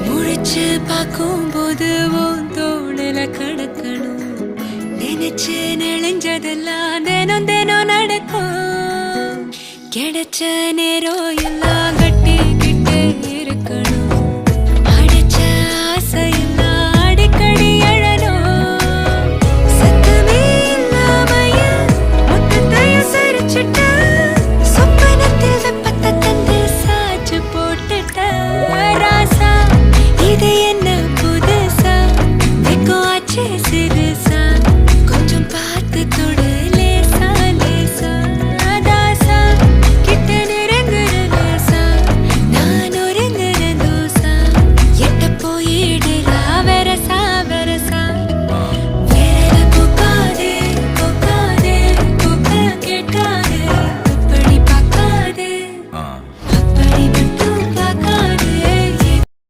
முழிச்சு பார்க்கும் போது தோணல கடக்கணும் நினைச்சு நெளிஞ்சதெல்லாம் தினம் தினம் நடக்கும் கிடைச்ச நேரம் எல்லாம் கட்டிக்கிட்டு